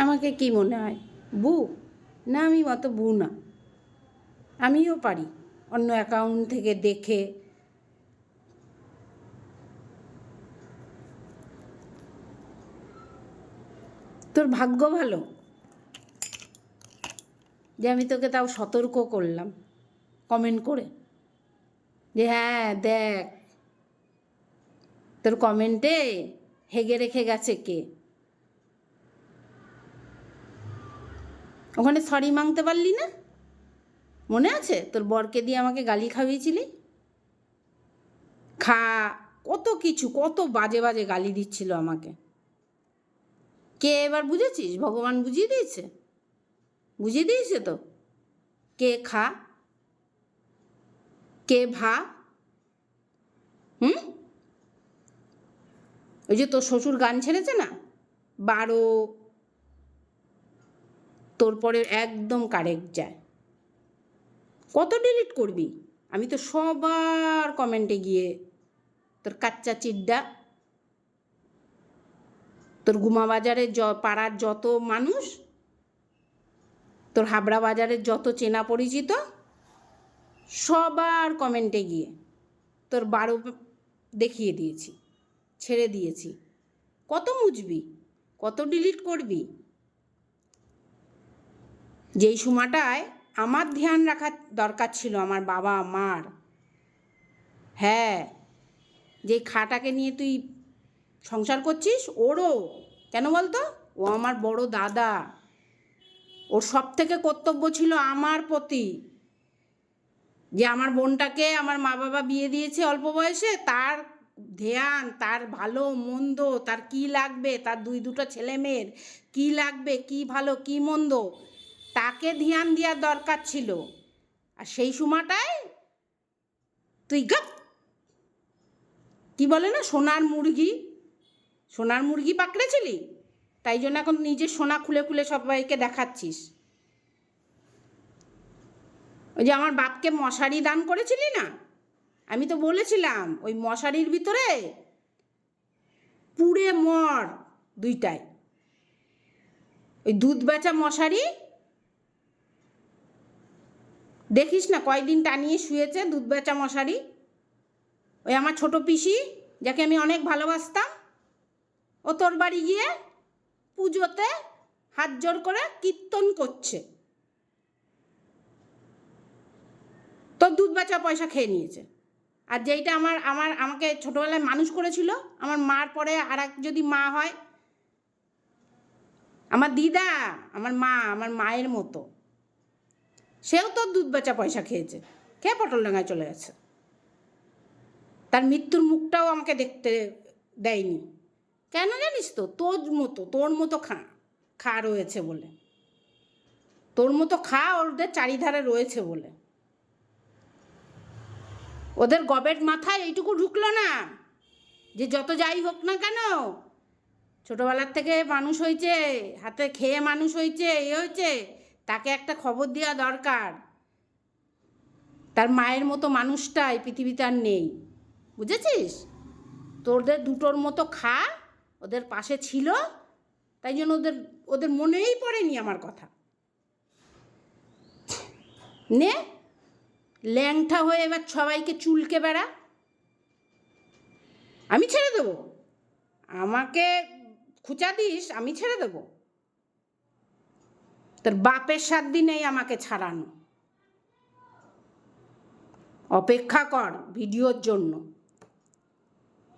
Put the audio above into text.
আমাকে কি মনে হয় বু? না, আমি অত বু না। আমিও পারি অন্য অ্যাকাউন্ট থেকে দেখে। তোর ভাগ্য ভালো যে আমি তোকে তাও সতর্ক করলাম কমেন্ট করে, যে হ্যাঁ দেখ তোর কমেন্টে হেগে রেখে গেছে কে। ওখানে সরি মাংতে পারলি না? মনে আছে তোর বরকে দিয়ে আমাকে গালি খাইয়েছিলি? খা, কত কিছু, কত বাজে বাজে গালি দিচ্ছিল আমাকে। কে এবার বুঝেছিস? ভগবান বুঝিয়ে দিয়েছে, বুঝিয়ে দিয়েছে তো। কে খা, কে ভা। ওই যে তোর শ্বশুর গান ছেড়েছে না 12, তোর পরে একদম কারেক্ট যায়। কত ডিলিট করবি? আমি তো সবার কমেন্টে গিয়ে তোর কাচ্চা চিড্ডা, তোর গুমা বাজারের পাড়ার যত মানুষ, তোর হাবড়া বাজারের যত চেনা পরিচিত, সবার কমেন্টে গিয়ে তোর 12 দেখিয়ে দিয়েছি, ছেড়ে দিয়েছি। কত মুছবি, কত ডিলিট করবি? যেই সময়টায় আমার ধ্যান রাখার দরকার ছিল আমার বাবা মার, হ্যাঁ, যেই খাটাকে নিয়ে তুই সংসার করছিস, ওরও কেন বলতো, ও আমার বড় দাদা, ওর সব থেকে কর্তব্য ছিল আমার প্রতি, যে আমার বোনটাকে আমার মা বাবা বিয়ে দিয়েছে অল্প বয়সে, তার ধ্যান, তার ভালো মন্দ, তার কি লাগবে, তার দুটো ছেলে মেয়ের কী লাগবে, কি ভালো কি মন্দ, তাকে ধ্যান দেওয়ার দরকার ছিল। আর সেই সময়টায় তুই গাপ, কি বলে না, সোনার মুরগি পাকড়েছিলি, তাই জন্য এখন নিজের সোনা খুলে খুলে সবাইকে দেখাচ্ছিস। ওই যে আমার বাপকে মশারি দান করেছিলি না, আমি তো বলেছিলাম ওই মশারির ভিতরে পুড়ে মর দুইটায়। ওই দুধ বেচা মশারি দেখিস না কয়দিন টানিয়ে শুয়েছে, দুধ বেচা মশারি। ওই আমার ছোট পিসি, যাকে আমি অনেক ভালোবাসতাম, ও তোর বাড়ি গিয়ে পুজোতে হাত জোর করে কীর্তন করছে, তোর দুধ বেচা পয়সা খেয়ে নিয়েছে। আর যেইটা আমাকে ছোটোবেলায় মানুষ করেছিল, আমার মার পরে আর এক যদি মা হয়, আমার দিদা, আমার মায়ের মতো, সেও তোর দুধ বেচা পয়সা খেয়েছে, খেয়ে পটলডাঙ্গায় চলে গেছে। তার মৃত্যুর মুখটাও আমাকে দেখতে দেয়নি। কেন জানিস তো? তোর মতো খা রয়েছে বলে, তোর মতো খা ওদের চারিধারে রয়েছে বলে। ওদের গবেট মাথায় এইটুকু ঢুকলো না যে যত যাই হোক না কেন, ছোটোবেলার থেকে মানুষ হয়েছে, হাতে খেয়ে মানুষ হয়েছে, হয়েছে, তাকে একটা খবর দেওয়া দরকার। তার মায়ের মতো মানুষটাই পৃথিবীতে আর নেই, বুঝেছিস? তোদের দুটোর মতো খা ওদের পাশে ছিল, তাই জন্য ওদের মনেই পড়েনি আমার কথা। নে ল্যাংটা হয়ে এবার সবাইকে চুলকে বেড়া। আমি ছেড়ে দেবো? আমাকে খুঁচা দিস, আমি ছেড়ে দেবো? তোর বাপের 7 দিনেই আমাকে ছাড়ানো। অপেক্ষা কর ভিডিওর জন্য।